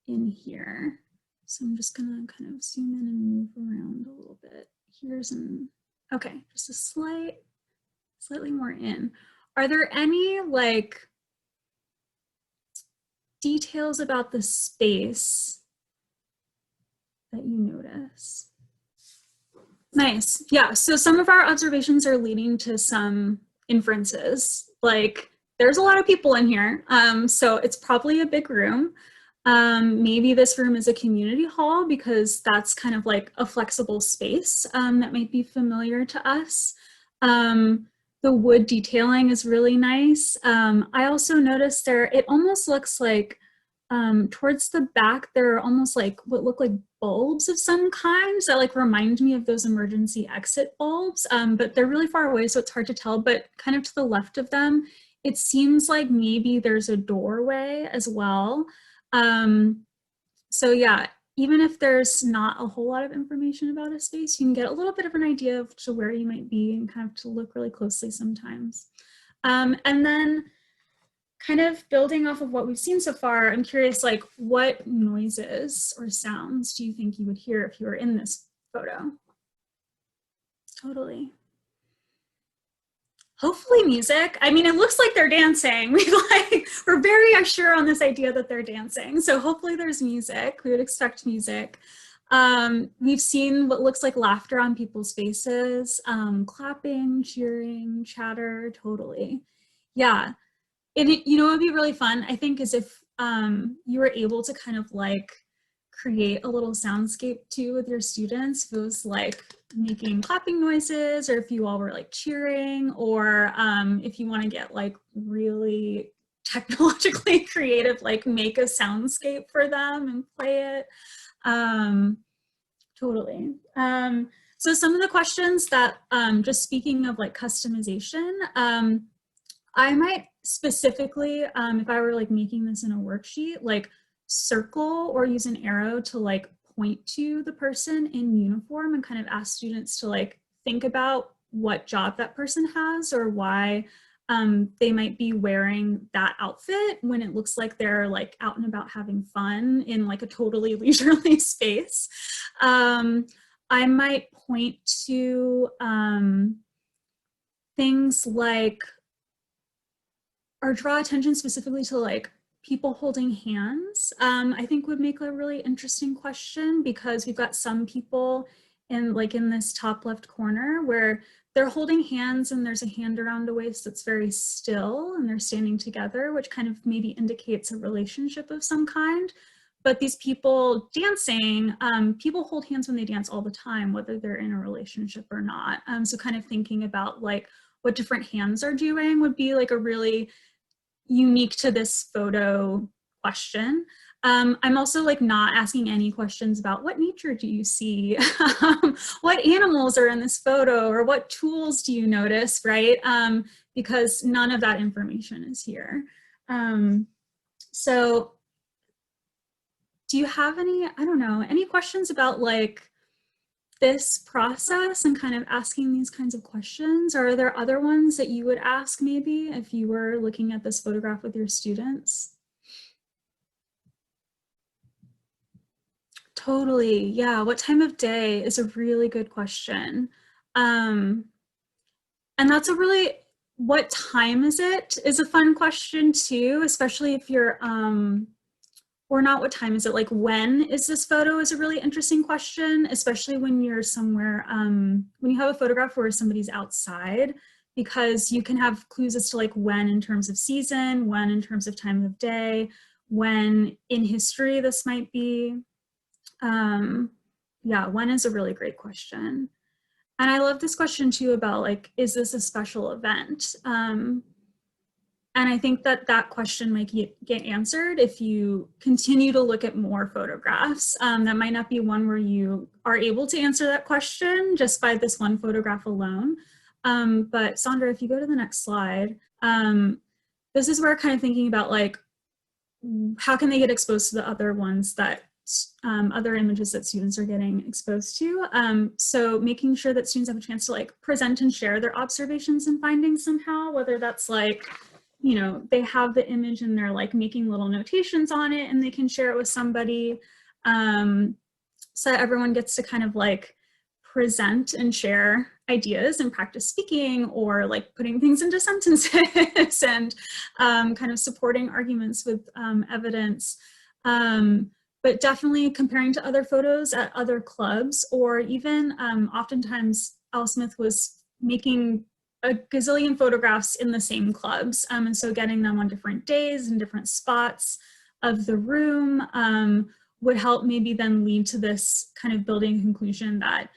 in here. So I'm just gonna kind of zoom in and move around a little bit. Here's an, okay, just a slightly more in. Are there any like details about the space that you notice? Nice. Yeah. So some of our observations are leading to some inferences. Like there's a lot of people in here. So it's probably a big room. Maybe this room is a community hall because that's kind of like a flexible space that might be familiar to us. The wood detailing is really nice. I also noticed there, it almost looks like towards the back, there are almost like what look like bulbs of some kind that like remind me of those emergency exit bulbs, but they're really far away, so it's hard to tell, but kind of to the left of them, it seems like maybe there's a doorway as well. So yeah, even if there's not a whole lot of information about a space, you can get a little bit of an idea of to where you might be and kind of to look really closely sometimes. And then kind of building off of what we've seen so far, I'm curious, like what noises or sounds do you think you would hear if you were in this photo? Totally. Hopefully music. I mean, it looks like they're dancing. We're very sure on this idea that they're dancing. So hopefully there's music. We would expect music. We've seen what looks like laughter on people's faces, clapping, cheering, chatter, totally. Yeah. And you know, it would be really fun, I think, is if you were able to kind of like create a little soundscape too with your students. If it was like making clapping noises, or if you all were like cheering, or if you want to get like really technologically creative, like make a soundscape for them and play it. Totally. So some of the questions that, just speaking of like customization, I might specifically, if I were like making this in a worksheet, like circle or use an arrow to like point to the person in uniform and kind of ask students to like think about what job that person has or why they might be wearing that outfit when it looks like they're like out and about having fun in like a totally leisurely space. I might point to things like or draw attention specifically to like people holding hands, I think would make a really interesting question, because we've got some people in this top left corner where they're holding hands and there's a hand around a waist that's very still and they're standing together, which kind of maybe indicates a relationship of some kind. But these people dancing, people hold hands when they dance all the time, whether they're in a relationship or not. So kind of thinking about like what different hands are doing would be like a really unique to this photo question. I'm also like not asking any questions about what nature do you see, what animals are in this photo, or what tools do you notice, right? Because none of that information is here. So do you have any, I don't know, any questions about like this process and kind of asking these kinds of questions? Or are there other ones that you would ask maybe if you were looking at this photograph with your students? Totally, yeah. What time of day is a really good question. And that's a really, what time is it is a fun question too, especially if you're, or not what time is it, like when is this photo is a really interesting question, especially when you're somewhere, when you have a photograph where somebody's outside, because you can have clues as to like when in terms of season, when in terms of time of day, when in history this might be. Yeah, when is a really great question. And I love this question too about like, is this a special event? And I think that that question might get answered if you continue to look at more photographs. That might not be one where you are able to answer that question just by this one photograph alone. But Sandra, if you go to the next slide, this is where kind of thinking about like, how can they get exposed to the other ones that other images that students are getting exposed to. So making sure that students have a chance to like present and share their observations and findings somehow, whether that's like, you know, they have the image and they're like making little notations on it and they can share it with somebody. So that everyone gets to kind of like present and share ideas and practice speaking, or like putting things into sentences and kind of supporting arguments with evidence. But definitely comparing to other photos at other clubs, or even oftentimes Al Smith was making a gazillion photographs in the same clubs. And so getting them on different days and different spots of the room would help maybe then lead to this kind of building conclusion that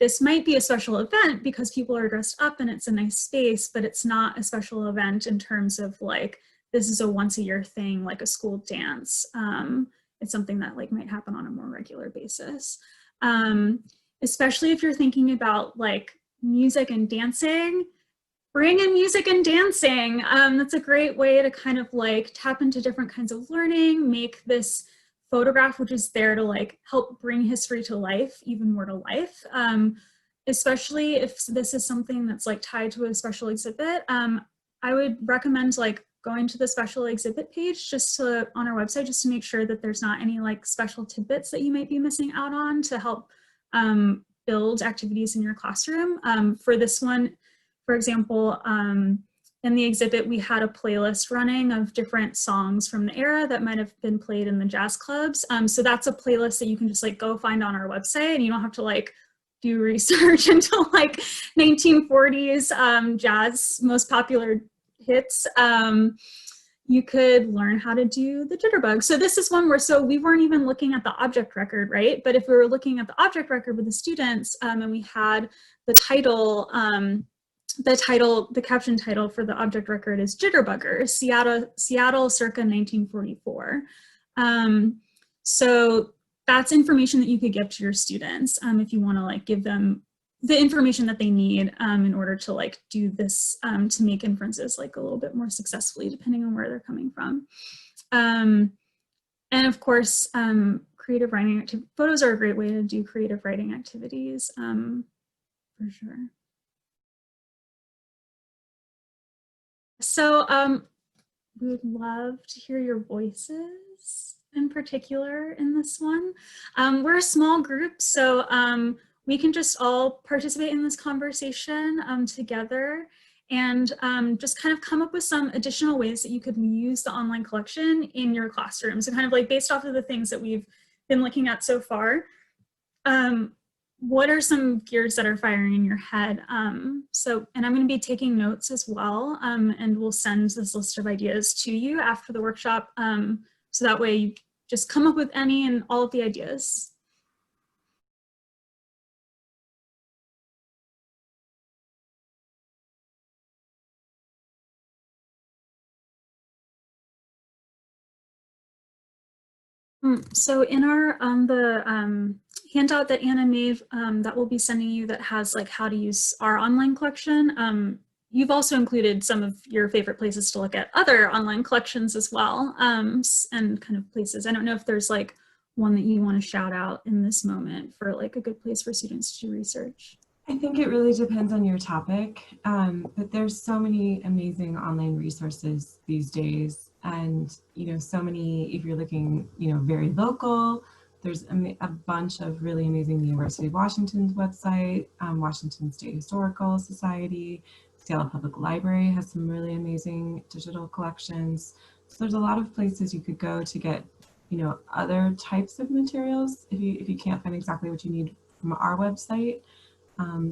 this might be a special event because people are dressed up and it's a nice space, but it's not a special event in terms of like, this is a once a year thing, like a school dance. It's something that like might happen on a more regular basis. Especially if you're thinking about like music and dancing, bring in music and dancing. That's a great way to kind of like tap into different kinds of learning, make this photograph, which is there to like help bring history to life, even more to life. Especially if this is something that's like tied to a special exhibit. I would recommend like going to the special exhibit page just to, on our website, just to make sure that there's not any like special tidbits that you might be missing out on to help build activities in your classroom. For this one, for example, in the exhibit, we had a playlist running of different songs from the era that might have been played in the jazz clubs. So that's a playlist that you can just like go find on our website, and you don't have to like do research into like 1940s jazz most popular hits. You could learn how to do the jitterbug. So this is one where, so we weren't even looking at the object record, right? But if we were looking at the object record with the students and we had the title, the caption title for the object record is Jitterbuggers, Seattle circa 1944. So that's information that you could give to your students if you want to like give them the information that they need in order to like do this, to make inferences like a little bit more successfully, depending on where they're coming from. And of course, creative writing photos are a great way to do creative writing activities, for sure. So we would love to hear your voices in particular in this one. We're a small group, so we can just all participate in this conversation together. and just kind of come up with some additional ways that you could use the online collection in your classroom. So kind of like based off of the things that we've been looking at so far, what are some gears that are firing in your head? And I'm going to be taking notes as well, and we'll send this list of ideas to you after the workshop, so that way you just come up with any and all of the ideas. So in our handout that Anna made, that we'll be sending you, that has like how to use our online collection, you've also included some of your favorite places to look at other online collections as well, and kind of places. I don't know if there's like one that you want to shout out in this moment for like a good place for students to do research. I think it really depends on your topic, but there's so many amazing online resources these days. And, so many, if you're looking, very local, there's a bunch of really amazing, the University of Washington's website, Washington State Historical Society, Seattle Public Library has some really amazing digital collections. So there's a lot of places you could go to get, other types of materials if you can't find exactly what you need from our website.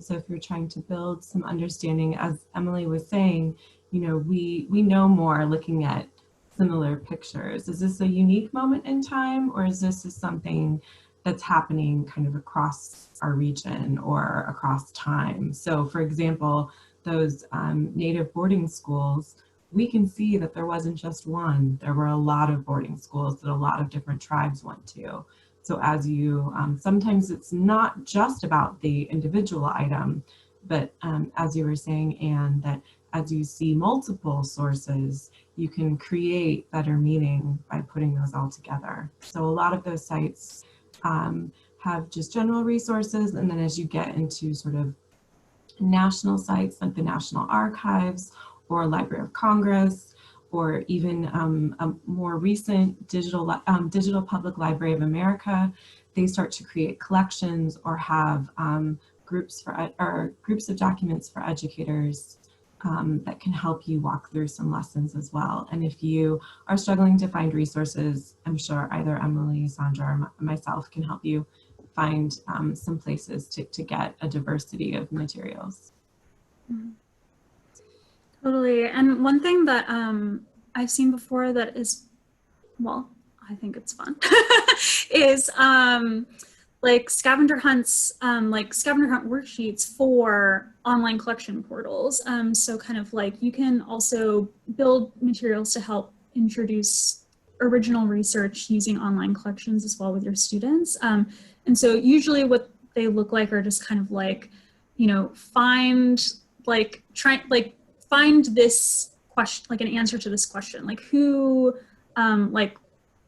So if you're trying to build some understanding, as Emily was saying, we know more looking at similar pictures. Is this a unique moment in time, or is this something that's happening kind of across our region or across time? So for example, those native boarding schools, we can see that there wasn't just one. There were a lot of boarding schools that a lot of different tribes went to. So as you, sometimes it's not just about the individual item, but as you were saying, Anne, that as you see multiple sources, you can create better meaning by putting those all together. So a lot of those sites have just general resources, and then as you get into sort of national sites like the National Archives or Library of Congress, or even a more recent Digital Public Library of America, they start to create collections or have groups of documents for educators that can help you walk through some lessons as well. And if you are struggling to find resources, I'm sure either Emily, Sandra, or myself can help you find some places to get a diversity of materials. Totally. And one thing that I've seen before that is, well, I think it's fun, is like scavenger hunts, like scavenger hunt worksheets for online collection portals. So kind of like you can also build materials to help introduce original research using online collections as well with your students. And so usually what they look like are just kind of like, find this question, like an answer to this question, like who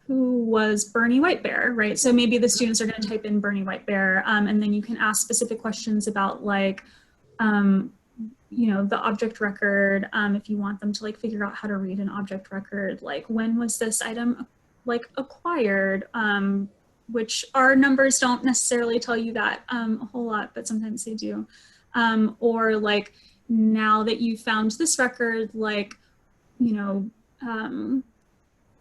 was Bernie Whitebear, right? So maybe the students are going to type in Bernie Whitebear, and then you can ask specific questions about like, the object record, if you want them to like figure out how to read an object record, like when was this item like acquired, which our numbers don't necessarily tell you that a whole lot, but sometimes they do. Or like, now that you found this record, like,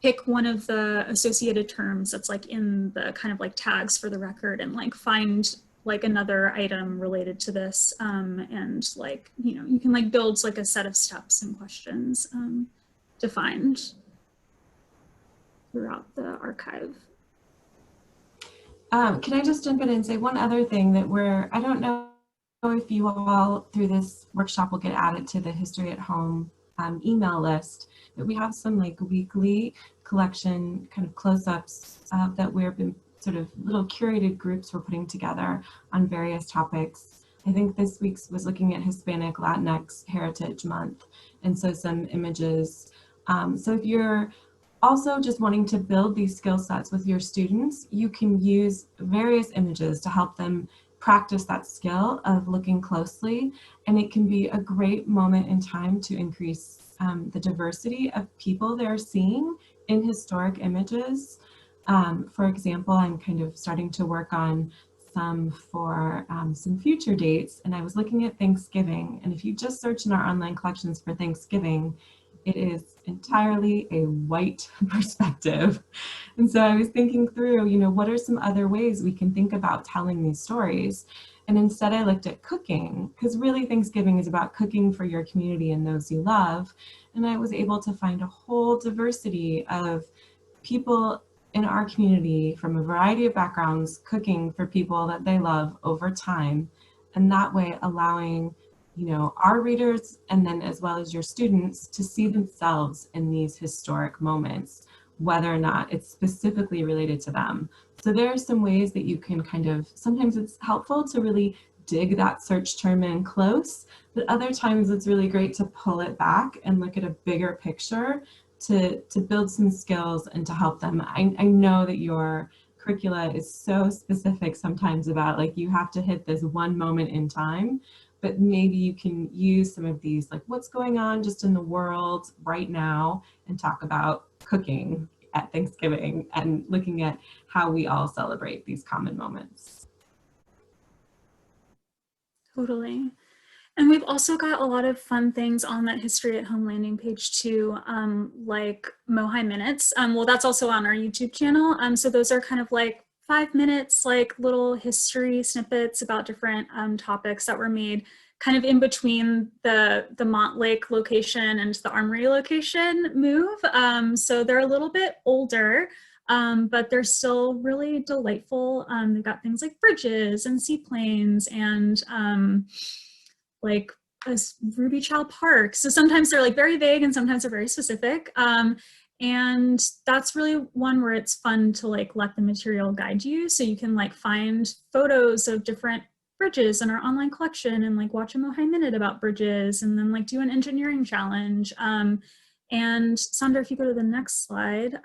pick one of the associated terms that's like in the kind of like tags for the record and like find like another item related to this, and like, you can like build like a set of steps and questions to find throughout the archive. Can I just jump in and say one other thing that I don't know if you all through this workshop will get added to the History at Home email list, that we have some like weekly collection kind of close-ups that we've been sort of little curated groups we're putting together on various topics. I think this week's was looking at Hispanic Latinx Heritage Month, and so some images. So if you're also just wanting to build these skill sets with your students, you can use various images to help them practice that skill of looking closely, and it can be a great moment in time to increase the diversity of people they're seeing in historic images. For example, I'm kind of starting to work on some for some future dates, and I was looking at Thanksgiving. And if you just search in our online collections for Thanksgiving, it is entirely a white perspective. And so I was thinking through, what are some other ways we can think about telling these stories? And instead I looked at cooking, because really Thanksgiving is about cooking for your community and those you love. And I was able to find a whole diversity of people in our community from a variety of backgrounds cooking for people that they love over time. And that way allowing, our readers and then as well as your students to see themselves in these historic moments, whether or not it's specifically related to them. So there are some ways that you can sometimes it's helpful to really dig that search term in close, but other times it's really great to pull it back and look at a bigger picture to build some skills and to help them. I know that your curricula is so specific sometimes about you have to hit this one moment in time, but maybe you can use some of these, what's going on just in the world right now, and talk about cooking at Thanksgiving and looking at how we all celebrate these common moments. Totally. And we've also got a lot of fun things on that History at Home landing page too, like MOHAI Minutes. Well, that's also on our YouTube channel. So those are kind of 5 minutes, little history snippets about different topics that were made kind of in between the Montlake location and the Armory location move. So they're a little bit older, but they're still really delightful. They've got things like bridges and seaplanes and a Ruby Chow Park. So sometimes they're very vague and sometimes they're very specific. And that's really one where it's fun to let the material guide you. So you can find photos of different bridges in our online collection and watch a MOHAI Minute about bridges and then do an engineering challenge. And Sandra, if you go to the next slide,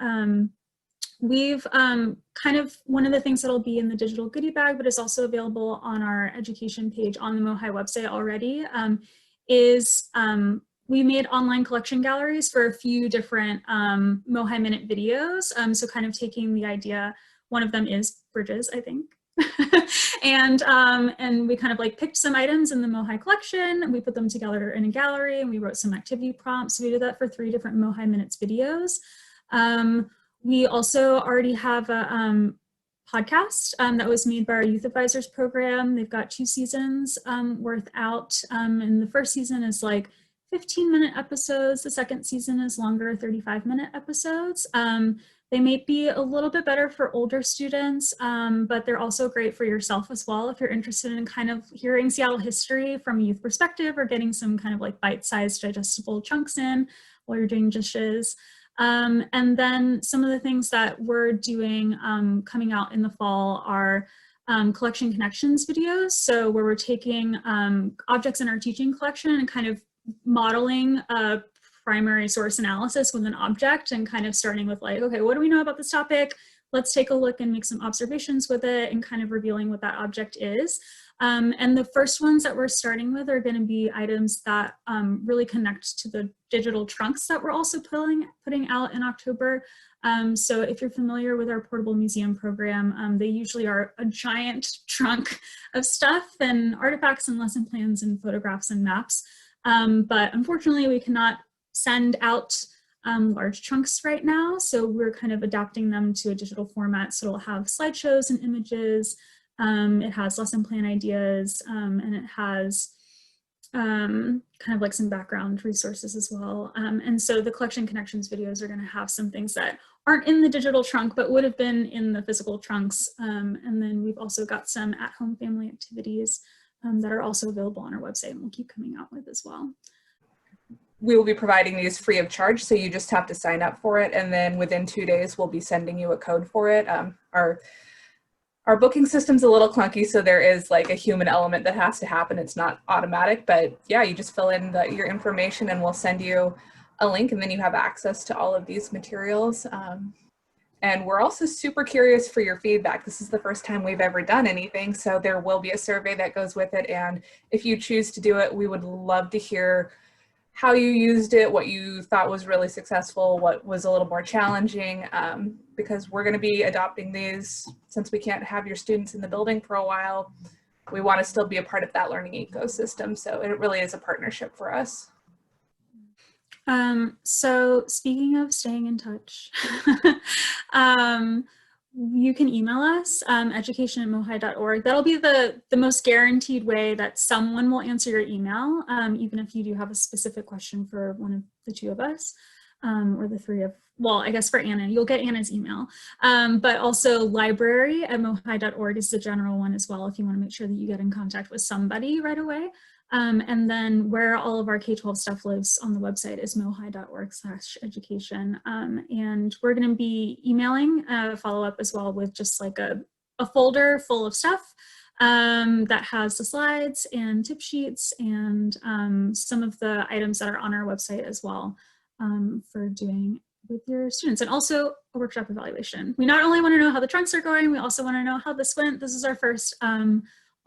we've kind of one of the things that'll be in the digital goodie bag, but is also available on our education page on the MOHAI website already, is we made online collection galleries for a few different MOHAI Minute videos. So kind of taking the idea, one of them is bridges, I think. And we kind of picked some items in the MOHAI collection, we put them together in a gallery, and we wrote some activity prompts. We did that for 3 different MOHAI Minutes videos. We also already have a podcast that was made by our Youth Advisors program. They've got 2 seasons worth out, and the first season is 15-minute episodes. The second season is longer, 35-minute episodes. They may be a little bit better for older students, but they're also great for yourself as well if you're interested in kind of hearing Seattle history from a youth perspective or getting some kind of bite-sized digestible chunks in while you're doing dishes. And then some of the things that we're doing coming out in the fall are collection connections videos. So where we're taking objects in our teaching collection and kind of modeling a primary source analysis with an object and kind of starting with okay, what do we know about this topic? Let's take a look and make some observations with it and kind of revealing what that object is. And the first ones that we're starting with are going to be items that really connect to the digital trunks that we're also putting out in October. So if you're familiar with our portable museum program, they usually are a giant trunk of stuff and artifacts and lesson plans and photographs and maps. But unfortunately, we cannot send out large chunks right now. So we're kind of adapting them to a digital format. So it'll have slideshows and images. It has lesson plan ideas, and it has kind of some background resources as well. And so the collection connections videos are going to have some things that aren't in the digital trunk, but would have been in the physical trunks. And then we've also got some at-home family activities that are also available on our website and we'll keep coming out with as well. We will be providing these free of charge, so you just have to sign up for it, and then within 2 days we'll be sending you a code for it. Our booking system's a little clunky, so there is a human element that has to happen. It's not automatic, but yeah, you just fill in your information and we'll send you a link, and then you have access to all of these materials. And we're also super curious for your feedback. This is the first time we've ever done anything, so there will be a survey that goes with it, and if you choose to do it, we would love to hear how you used it, what you thought was really successful, what was a little more challenging, because we're going to be adopting these since we can't have your students in the building for a while. We want to still be a part of that learning ecosystem. So it really is a partnership for us. So speaking of staying in touch, you can email us, education@mohai.org. That'll be the most guaranteed way that someone will answer your email, even if you do have a specific question for one of the two of us, or the three of, well, I guess for Anna, you'll get Anna's email. But also library@mohai.org is the general one as well, if you want to make sure that you get in contact with somebody right away. And then where all of our K-12 stuff lives on the website is mohai.org/education. And we're going to be emailing follow up as well with just like a folder full of stuff that has the slides and tip sheets and some of the items that are on our website as well for doing with your students, and also a workshop evaluation. We not only want to know how the trunks are going, we also want to know how this went. This is our first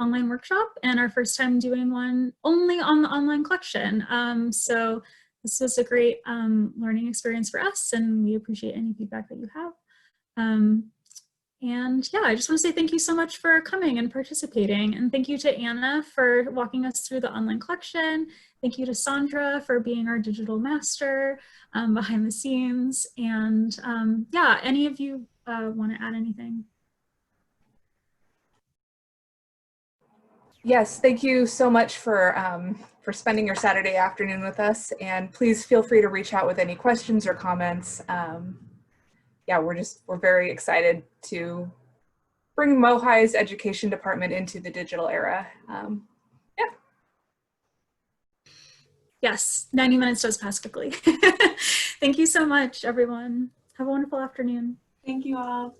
online workshop and our first time doing one only on the online collection. So this was a great learning experience for us, and we appreciate any feedback that you have. And yeah, I just want to say thank you so much for coming and participating. And thank you to Anna for walking us through the online collection. Thank you to Sandra for being our digital master behind the scenes. And yeah, any of you want to add anything? Yes, thank you so much for spending your Saturday afternoon with us, and please feel free to reach out with any questions or comments. Yeah, we're very excited to bring MOHAI's education department into the digital era. Yeah. Yes, 90 minutes does pass quickly. Thank you so much, everyone. Have a wonderful afternoon. Thank you all.